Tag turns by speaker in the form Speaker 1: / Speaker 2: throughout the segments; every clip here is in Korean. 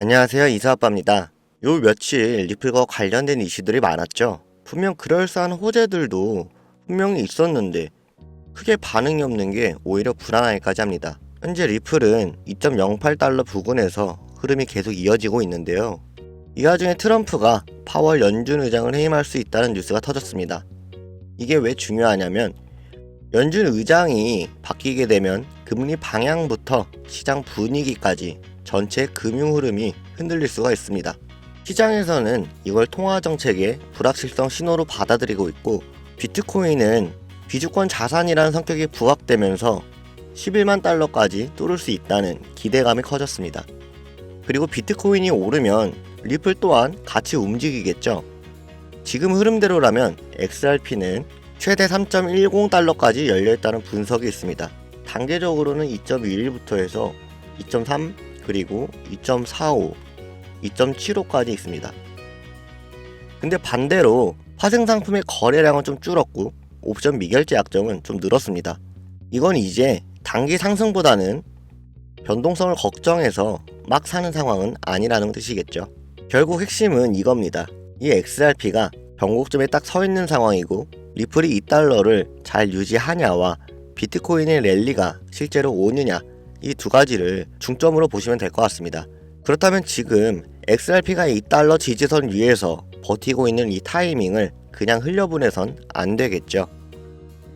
Speaker 1: 안녕하세요. 이사아빠입니다. 요 며칠 리플과 관련된 이슈들이 많았죠. 분명 그럴싸한 호재들도 분명히 있었는데 크게 반응이 없는 게 오히려 불안하기까지 합니다. 현재 리플은 2.08달러 부근에서 흐름이 계속 이어지고 있는데요. 이 와중에 트럼프가 파월 연준 의장을 해임할 수 있다는 뉴스가 터졌습니다. 이게 왜 중요하냐면 연준 의장이 바뀌게 되면 금리 방향부터 시장 분위기까지 전체 금융 흐름이 흔들릴 수가 있습니다. 시장에서는 이걸 통화 정책의 불확실성 신호로 받아들이고 있고, 비트코인은 비주권 자산이라는 성격이 부각되면서 11만 달러까지 뚫을 수 있다는 기대감이 커졌습니다. 그리고 비트코인이 오르면 리플 또한 같이 움직이겠죠. 지금 흐름대로라면 XRP는 최대 3.10달러까지 열려있다는 분석이 있습니다. 단계적으로는 2.11부터 해서 2.3 그리고 2.45, 2.75까지 있습니다. 근데 반대로 파생상품의 거래량은 좀 줄었고 옵션 미결제 약정은 좀 늘었습니다. 이건 이제 단기 상승보다는 변동성을 걱정해서 막 사는 상황은 아니라는 뜻이겠죠. 결국 핵심은 이겁니다. 이 XRP가 변곡점에 딱 서 있는 상황이고 리플이 2달러를 잘 유지하냐와 비트코인의 랠리가 실제로 오느냐, 이 두 가지를 중점으로 보시면 될 것 같습니다. 그렇다면 지금 XRP가 2달러 지지선 위에서 버티고 있는 이 타이밍을 그냥 흘려보내선 안 되겠죠.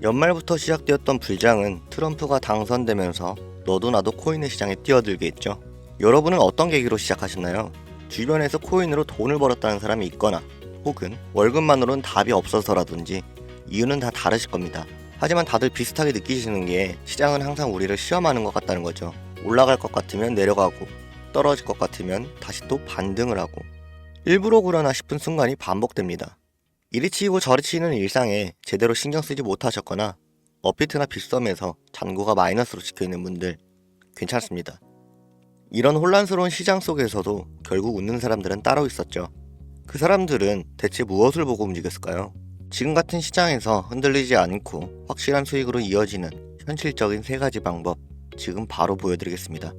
Speaker 1: 연말부터 시작되었던 불장은 트럼프가 당선되면서 너도 나도 코인의 시장에 뛰어들게 했죠. 여러분은 어떤 계기로 시작하셨나요? 주변에서 코인으로 돈을 벌었다는 사람이 있거나 혹은 월급만으로는 답이 없어서라든지 이유는 다 다르실 겁니다. 하지만 다들 비슷하게 느끼시는 게 시장은 항상 우리를 시험하는 것 같다는 거죠. 올라갈 것 같으면 내려가고 떨어질 것 같으면 다시 또 반등을 하고 일부러 그러나 싶은 순간이 반복됩니다. 이리 치이고 저리 치이는 일상에 제대로 신경 쓰지 못하셨거나 업비트나 빗썸에서 잔고가 마이너스로 찍혀있는 분들 괜찮습니다. 이런 혼란스러운 시장 속에서도 결국 웃는 사람들은 따로 있었죠. 그 사람들은 대체 무엇을 보고 움직였을까요? 지금 같은 시장에서 흔들리지 않고 확실한 수익으로 이어지는 현실적인 3가지 방법, 지금 바로 보여드리겠습니다.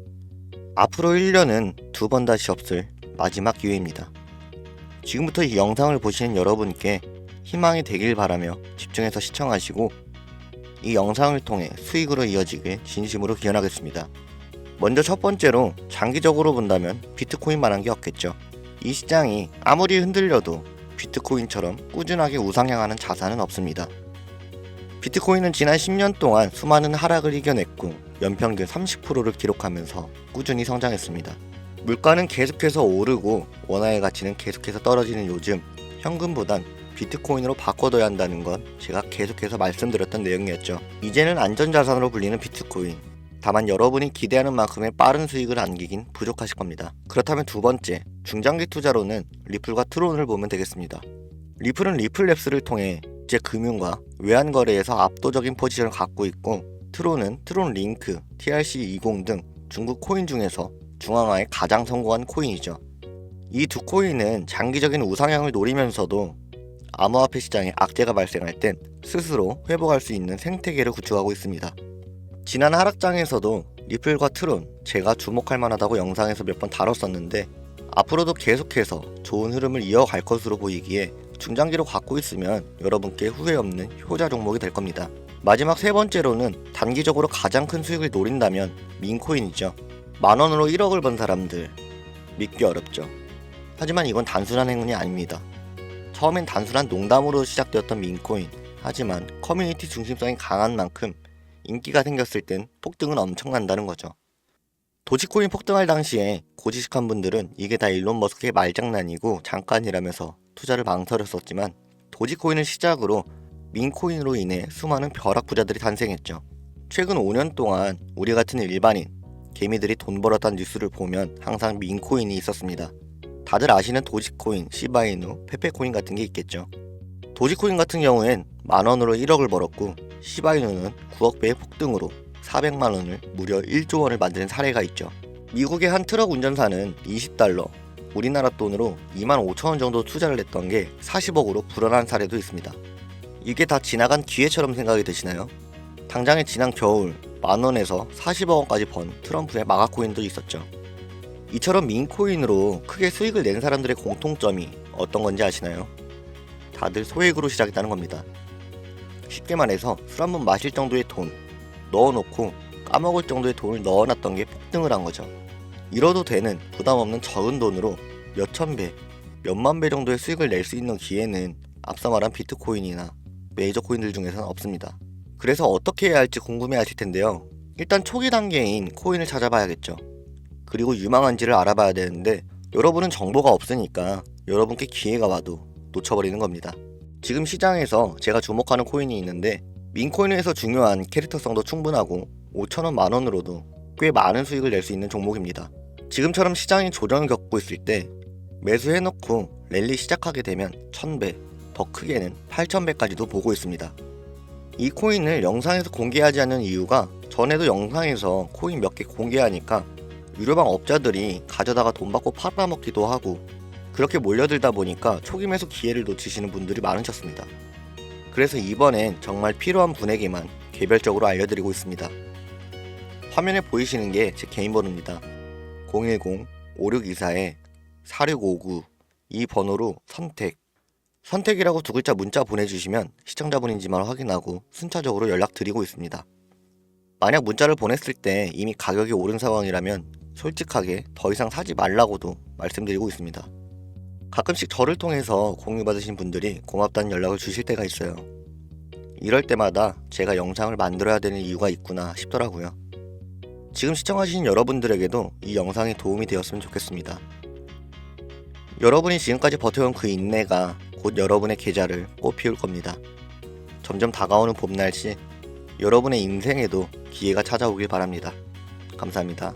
Speaker 1: 앞으로 1년은 2번 다시 없을 마지막 기회입니다. 지금부터 이 영상을 보시는 여러분께 희망이 되길 바라며 집중해서 시청하시고 이 영상을 통해 수익으로 이어지길 진심으로 기원하겠습니다. 먼저 첫 번째로 장기적으로 본다면 비트코인만한 게 없겠죠. 이 시장이 아무리 흔들려도 비트코인처럼 꾸준하게 우상향하는 자산은 없습니다. 비트코인은 지난 10년 동안 수많은 하락을 이겨냈고 연평균 30%를 기록하면서 꾸준히 성장했습니다. 물가는 계속해서 오르고 원화의 가치는 계속해서 떨어지는 요즘 현금보단 비트코인으로 바꿔둬야 한다는 건 제가 계속해서 말씀드렸던 내용이었죠. 이제는 안전자산으로 불리는 비트코인, 다만 여러분이 기대하는 만큼의 빠른 수익을 안기긴 부족하실 겁니다. 그렇다면 두 번째, 중장기 투자로는 리플과 트론을 보면 되겠습니다. 리플은 리플랩스를 통해 국제 금융과 외환 거래에서 압도적인 포지션을 갖고 있고, 트론은 트론링크, TRC20 등 중국 코인 중에서 중앙화에 가장 성공한 코인이죠. 이 두 코인은 장기적인 우상향을 노리면서도 암호화폐 시장에 악재가 발생할 땐 스스로 회복할 수 있는 생태계를 구축하고 있습니다. 지난 하락장에서도 리플과 트론, 제가 주목할 만하다고 영상에서 몇 번 다뤘었는데 앞으로도 계속해서 좋은 흐름을 이어갈 것으로 보이기에 중장기로 갖고 있으면 여러분께 후회 없는 효자 종목이 될 겁니다. 마지막 세 번째로는 단기적으로 가장 큰 수익을 노린다면 민코인이죠. 만원으로 1억을 번 사람들 믿기 어렵죠. 하지만 이건 단순한 행운이 아닙니다. 처음엔 단순한 농담으로 시작되었던 민코인, 하지만 커뮤니티 중심성이 강한 만큼 인기가 생겼을 땐 폭등은 엄청난다는 거죠. 도지코인 폭등할 당시에 고지식한 분들은 이게 다 일론 머스크의 말장난이고 잠깐이라면서 투자를 망설였었지만 도지코인을 시작으로 민코인으로 인해 수많은 벼락 부자들이 탄생했죠. 최근 5년 동안 우리 같은 일반인, 개미들이 돈 벌었다는 뉴스를 보면 항상 민코인이 있었습니다. 다들 아시는 도지코인, 시바이누, 페페코인 같은 게 있겠죠. 도지코인 같은 경우엔 만원으로 1억을 벌었고 시바이누는 9억 배의 폭등으로 400만원을 무려 1조 원을 만드는 사례가 있죠. 미국의 한 트럭 운전사는 20달러, 우리나라 돈으로 25,000원 정도 투자를 했던 게 40억으로 불어난 사례도 있습니다. 이게 다 지나간 기회처럼 생각이 드시나요? 당장에 지난 겨울 만원에서 40억 원까지 번 트럼프의 마가코인도 있었죠. 이처럼 민코인으로 크게 수익을 낸 사람들의 공통점이 어떤 건지 아시나요? 다들 소액으로 시작했다는 겁니다. 쉽게 말해서 술 한 번 마실 정도의 돈 넣어놓고 까먹을 정도의 돈을 넣어놨던 게 폭등을 한 거죠. 잃어도 되는 부담 없는 적은 돈으로 몇천 배, 몇만 배 정도의 수익을 낼 수 있는 기회는 앞서 말한 비트코인이나 메이저 코인들 중에서는 없습니다. 그래서 어떻게 해야 할지 궁금해 하실 텐데요. 일단 초기 단계인 코인을 찾아봐야겠죠. 그리고 유망한지를 알아봐야 되는데 여러분은 정보가 없으니까 여러분께 기회가 와도 놓쳐버리는 겁니다. 지금 시장에서 제가 주목하는 코인이 있는데 민코인에서 중요한 캐릭터성도 충분하고 5,000원 만원으로도 꽤 많은 수익을 낼 수 있는 종목입니다. 지금처럼 시장이 조정을 겪고 있을 때 매수해놓고 랠리 시작하게 되면 1000배, 더 크게는 8000배까지도 보고 있습니다. 이 코인을 영상에서 공개하지 않는 이유가 전에도 영상에서 코인 몇 개 공개하니까 유료방 업자들이 가져다가 돈 받고 팔아먹기도 하고 그렇게 몰려들다 보니까 초기 매수 기회를 놓치시는 분들이 많으셨습니다. 그래서 이번엔 정말 필요한 분에게만 개별적으로 알려드리고 있습니다. 화면에 보이시는 게 제 개인 번호입니다. 010-5624-4659 이 번호로 선택이라고 두 글자 문자 보내주시면 시청자분인지만 확인하고 순차적으로 연락드리고 있습니다. 만약 문자를 보냈을 때 이미 가격이 오른 상황이라면 솔직하게 더 이상 사지 말라고도 말씀드리고 있습니다. 가끔씩 저를 통해서 공유받으신 분들이 고맙다는 연락을 주실 때가 있어요. 이럴 때마다 제가 영상을 만들어야 되는 이유가 있구나 싶더라고요. 지금 시청하시는 여러분들에게도 이 영상이 도움이 되었으면 좋겠습니다. 여러분이 지금까지 버텨온 그 인내가 곧 여러분의 계좌를 꽃피울 겁니다. 점점 다가오는 봄날씨, 여러분의 인생에도 기회가 찾아오길 바랍니다. 감사합니다.